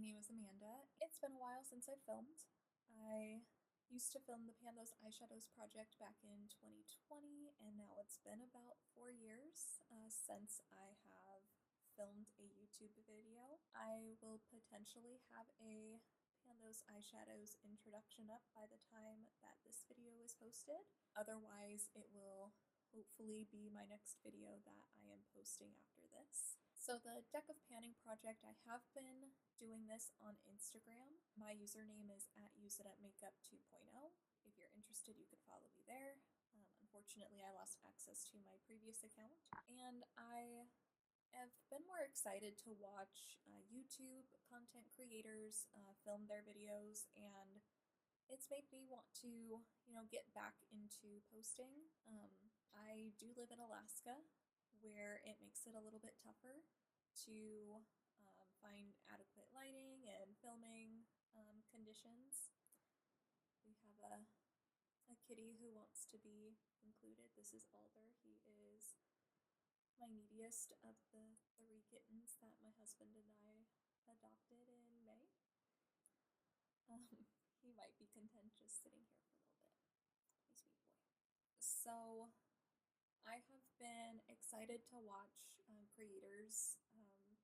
name is Amanda. It's been a while since I've filmed. I used to film the Pandos Eyeshadows project back in 2020, and now it's been about 4 years since I have filmed a YouTube video. I will potentially have a Pandos Eyeshadows introduction up by the time that this video is posted. Otherwise, it will hopefully be my next video that I am posting after this. So the Deck of Panning project, I have been doing this on Instagram. My username is at useitupmakeup 2.0. If you're interested, you could follow me there. Unfortunately, I lost access to my previous account, and I have been more excited to watch YouTube content creators film their videos, and it's made me want to, get back into posting. I do live in Alaska, where it makes it a little bit tougher to find adequate lighting and filming conditions. We have a kitty who wants to be included. This is Alder. He is my neediest of the 3 kittens that my husband and I adopted in May. He might be content just sitting here for a little bit. He's a sweet boy. So I have been excited to watch creators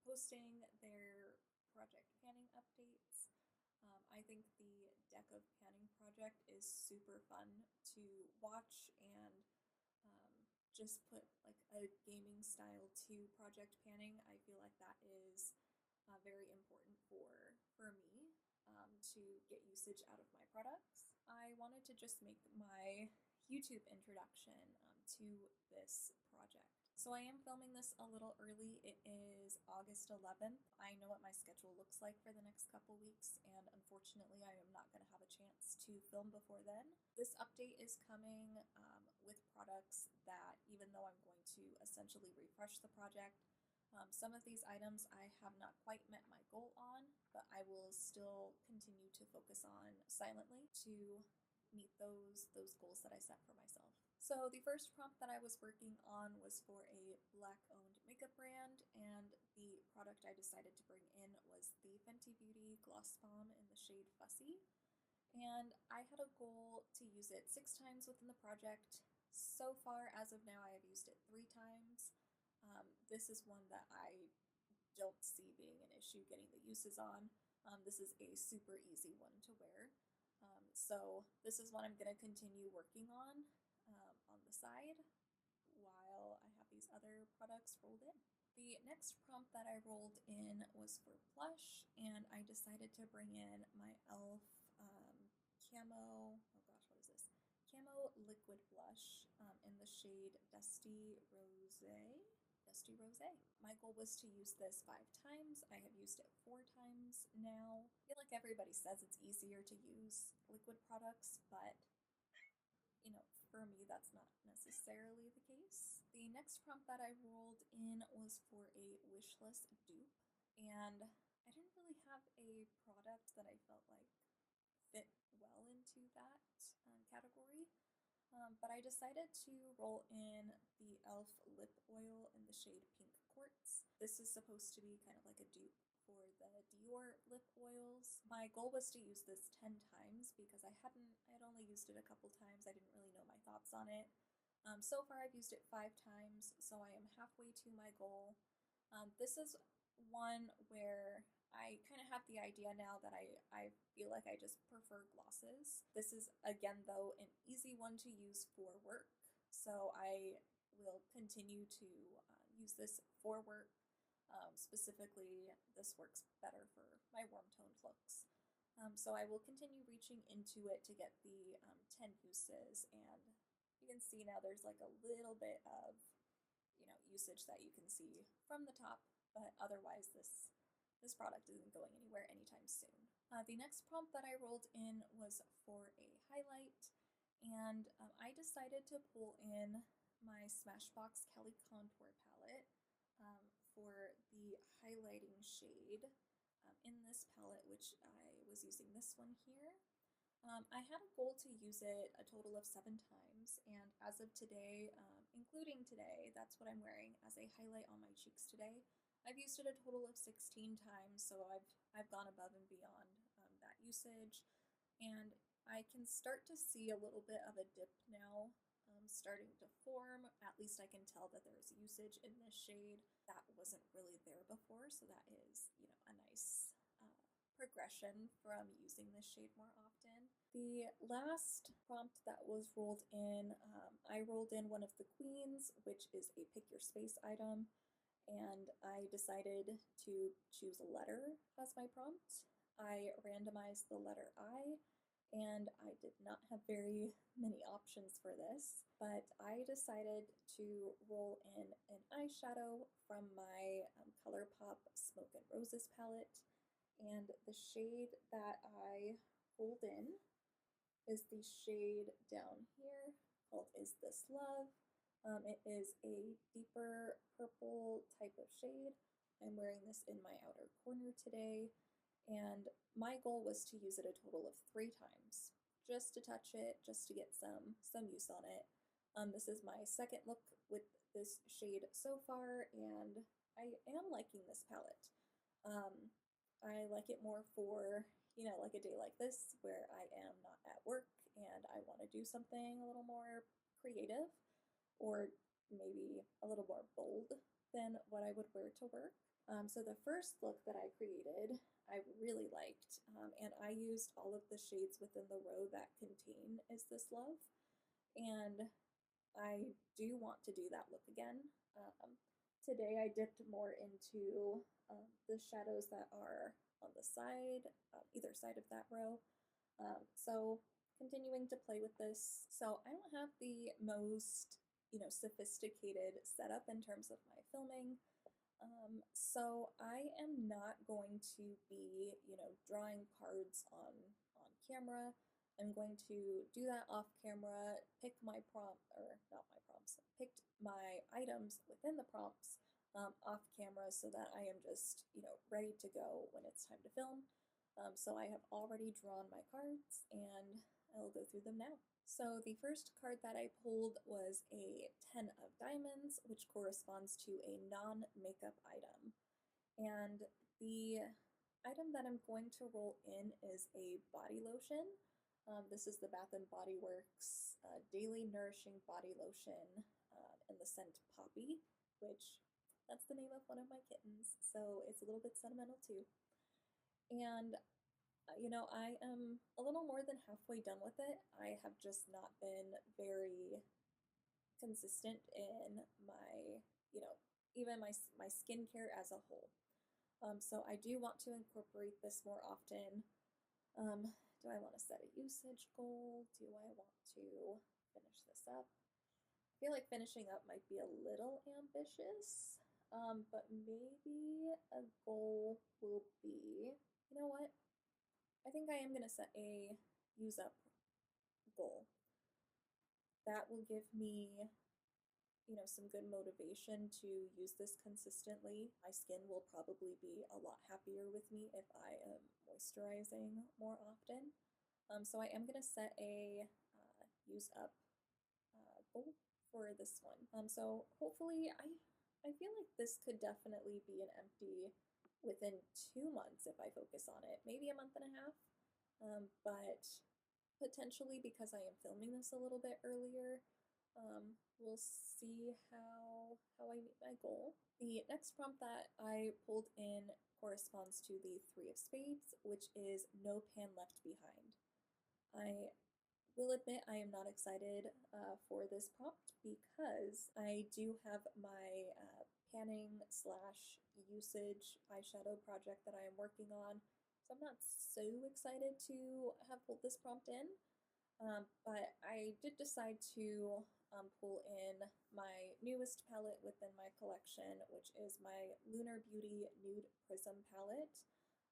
posting their project panning updates. I think the Deck of Panning project is super fun to watch and just put like a gaming style to project panning. I feel like that is very important for me to get usage out of my products. I wanted to just make my YouTube introduction to this project. So I am filming this a little early. It is August 11th. I know what my schedule looks like for the next couple weeks, and unfortunately I am not going to have a chance to film before then. This update is coming with products that, even though I'm going to essentially refresh the project, some of these items I have not quite met my goal on, but I will still continue to focus on silently to meet those goals that I set for myself. So the first prompt that I was working on was for a Black-owned makeup brand, and the product I decided to bring in was the Fenty Beauty Gloss Bomb in the shade Fussy. And I had a goal to use it 6 times within the project. So far, as of now, I have used it 3 times. This is one that I don't see being an issue getting the uses on. This is a super easy one to wear. So this is what I'm going to continue working on the side while I have these other products rolled in. The next prompt that I rolled in was for blush, and I decided to bring in my e.l.f. Camo, oh gosh, what is this? Camo Liquid Blush in the shade Dusty Rose. Dusty Rose. My goal was to use this 5 times. I have used it 4 times now. I feel like everybody says it's easier to use liquid products, but for me, that's not necessarily the case. The next prompt that I rolled in was for a wishlist dupe, and I didn't really have a product that I felt like fit well into that category. But I decided to roll in the e.l.f. lip oil in the shade Pink Quartz. This is supposed to be kind of like a dupe for the Dior lip oils. My goal was to use this 10 times because I had only used it a couple times. I didn't really know my thoughts on it. So far I've used it 5 times, so I am halfway to my goal. This is one where I kind of have the idea now that I feel like I just prefer glosses. This is, again, though, an easy one to use for work, so I will continue to use this for work. Specifically, this works better for my warm-toned looks. So I will continue reaching into it to get the 10 uses, and you can see now there's like a little bit of usage that you can see from the top, but otherwise this product isn't going anywhere anytime soon. The next prompt that I rolled in was for a highlight, and I decided to pull in my Smashbox Kelly Contour Palette for the highlighting shade in this palette, which I was using this one here. I had a goal to use it a total of 7 times, and as of today, including today, that's what I'm wearing as a highlight on my cheeks today. I've used it a total of 16 times, so I've gone above and beyond that usage, and I can start to see a little bit of a dip now starting to form. At least I can tell that there's usage in this shade that wasn't really there before, so that is, a nice progression from using this shade more often. The last prompt that was rolled in, I rolled in one of the queens, which is a pick your space item, and I decided to choose a letter as my prompt. I randomized the letter I, and I did not have very many options for this, but I decided to roll in an eyeshadow from my ColourPop Smoke and Roses palette, and the shade that I pulled in is the shade down here called Is This Love? It is a deeper purple type of shade. I'm wearing this in my outer corner today, and my goal was to use it a total of 3 times, just to touch it, just to get some use on it. This is my second look with this shade so far, and I am liking this palette. I like it more for, like a day like this where I am not at work and I want to do something a little more creative or maybe a little more bold than what I would wear to work. So the first look that I created, I really liked, and I used all of the shades within the row that contain Is This Love, and I do want to do that look again. Today I dipped more into the shadows that are on the side, either side of that row. So continuing to play with this. So I don't have the most, sophisticated setup in terms of my filming. So I am not going to be, drawing cards on camera. I'm going to do that off camera, pick my prompt, or not my prompts, picked my items within the prompts off camera so that I am just, ready to go when it's time to film. So I have already drawn my cards and I'll go through them now. So the first card that I pulled was a 10 of diamonds, which corresponds to a non-makeup item. And the item that I'm going to roll in is a body lotion. This is the Bath & Body Works Daily Nourishing Body Lotion in the scent Poppy, which that's the name of one of my kittens, so it's a little bit sentimental too. And I am a little more than halfway done with it. I have just not been very consistent in my, even my skincare as a whole. So I do want to incorporate this more often. Do I want to set a usage goal? Do I want to finish this up? I feel like finishing up might be a little ambitious, but maybe a goal will be, you know what? I think I am going to set a use up goal. That will give me, some good motivation to use this consistently. My skin will probably be a lot happier with me if I am moisturizing more often. So I am going to set a use up goal for this one. So hopefully, I feel like this could definitely be an empty within 2 months if I focus on it, maybe a month and a half. But potentially because I am filming this a little bit earlier, we'll see how I meet my goal. The next prompt that I pulled in corresponds to the Three of Spades, which is No Pan Left Behind. I will admit I am not excited for this prompt because I do have my panning slash usage eyeshadow project that I am working on. So I'm not so excited to have pulled this prompt in, but I did decide to pull in my newest palette within my collection, which is my Lunar Beauty Nude Prism palette.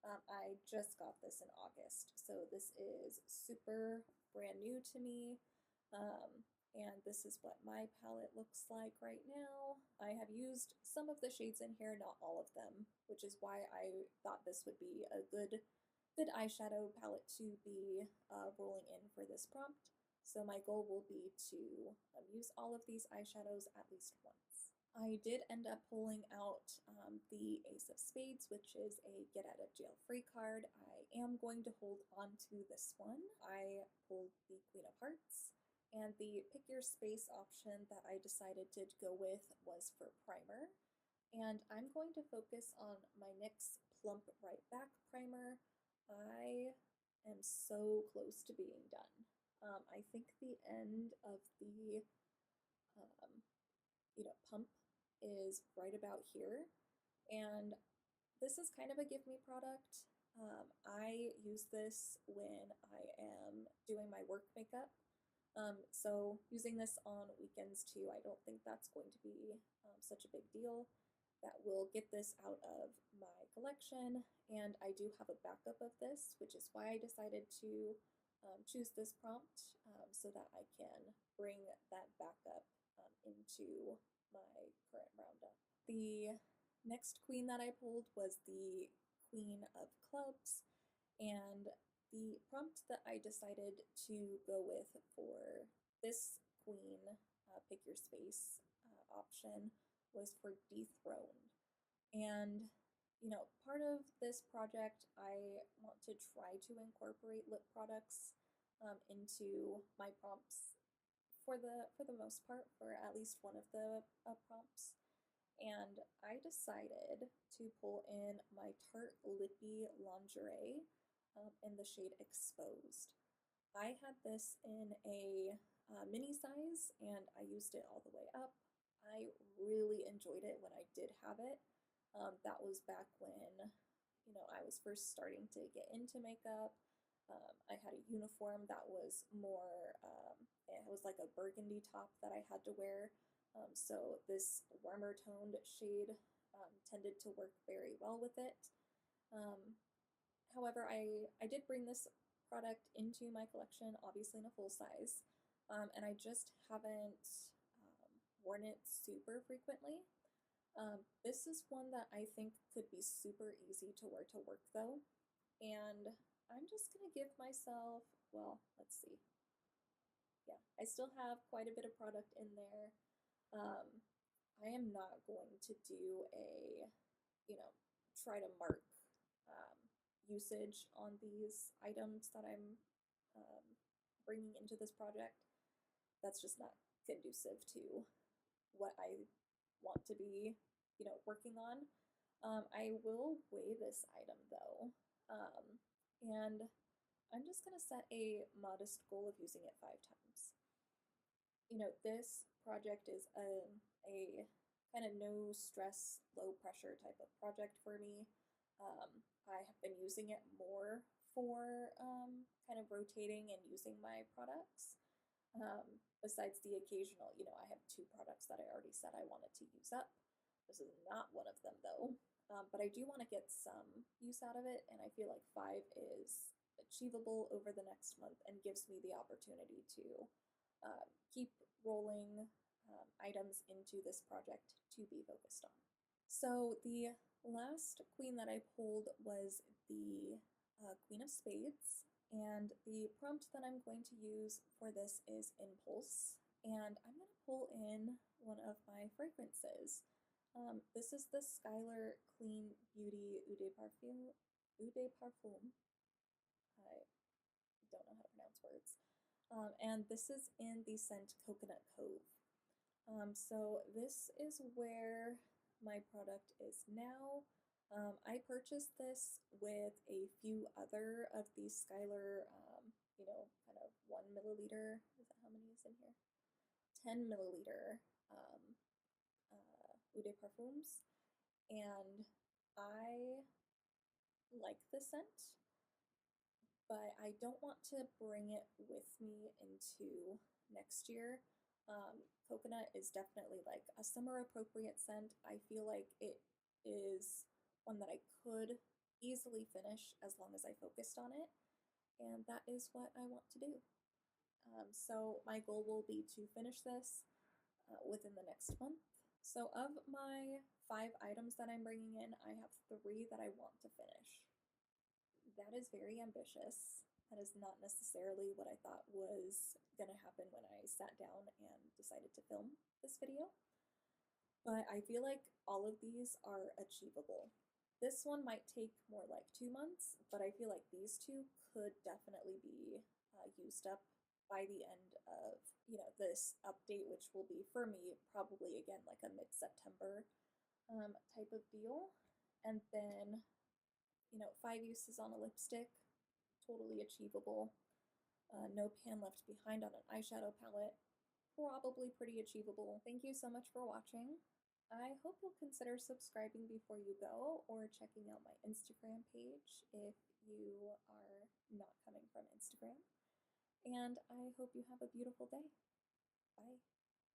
I just got this in August, so this is super brand new to me. And this is what my palette looks like right now. I have used some of the shades in here, not all of them, which is why I thought this would be a good eyeshadow palette to be rolling in for this prompt. So my goal will be to use all of these eyeshadows at least once. I did end up pulling out the Ace of Spades, which is a get out of jail free card. I am going to hold on to this one. I pulled the Queen of Hearts, and the pick your space option that I decided to go with was for primer. And I'm going to focus on my NYX Plump Right Back primer. I am so close to being done. I think the end of the um, pump is right about here. And this is kind of a give me product. I use this when I am doing my work makeup. So using this on weekends too, I don't think that's going to be such a big deal. That will get this out of my collection, and I do have a backup of this, which is why I decided to choose this prompt so that I can bring that backup into my current roundup. The next queen that I pulled was the Queen of Clubs, and the prompt that I decided to go with for this queen pick your space option was for Dethroned. And part of this project, I want to try to incorporate lip products into my prompts for the most part, for at least one of the prompts. And I decided to pull in my Tarte Lippy Lingerie in the shade Exposed. I had this in a mini size, and I used it all the way up. I really enjoyed it when I did have it. That was back when I was first starting to get into makeup. I had a uniform that was more, it was like a burgundy top that I had to wear. So this warmer toned shade tended to work very well with it. However, I did bring this product into my collection, obviously in a full size, and I just haven't worn it super frequently. This is one that I think could be super easy to wear to work though, and I'm just gonna give myself, well, let's see. Yeah, I still have quite a bit of product in there. Um, I am not going to do a, try to mark um, usage on these items that I'm um, bringing into this project. That's just not conducive to what I want to be, working on. I will weigh this item though, and I'm just going to set a modest goal of using it 5 times. This project is a kind of no stress, low pressure type of project for me. I have been using it more for kind of rotating and using my products. Besides the occasional, I have 2 products that I already said I wanted to use up. This is not one of them though, but I do want to get some use out of it, and I feel like 5 is achievable over the next month and gives me the opportunity to keep rolling items into this project to be focused on. So the last queen that I pulled was the Queen of Spades, and the prompt that I'm going to use for this is Impulse, and I'm going to pull in one of my fragrances. This is the Skylar Clean Beauty Eau de Parfum. Eau de Parfum. I don't know how to pronounce words. And this is in the scent Coconut Cove. So this is where my product is now. I purchased this with a few other of these Skylar, kind of 1 milliliter. Is that how many is in here? 10 milliliter Eau de Parfums, and I like the scent, but I don't want to bring it with me into next year. Coconut is definitely like a summer appropriate scent. I feel like it is one that I could easily finish as long as I focused on it, and that is what I want to do. So my goal will be to finish this within the next month. So of my 5 items that I'm bringing in, I have 3 that I want to finish. That is very ambitious. That is not necessarily what I thought was going to happen when I sat down and decided to film this video. but I feel like all of these are achievable. This one might take more like 2 months, but I feel like these two could definitely be used up by the end of this update, which will be for me probably again like a mid-September type of deal. And then 5 uses on a lipstick, totally achievable. No pan left behind on an eyeshadow palette, probably pretty achievable. Thank you so much for watching. I hope you'll consider subscribing before you go or checking out my Instagram page if you are not coming from Instagram. And I hope you have a beautiful day. Bye.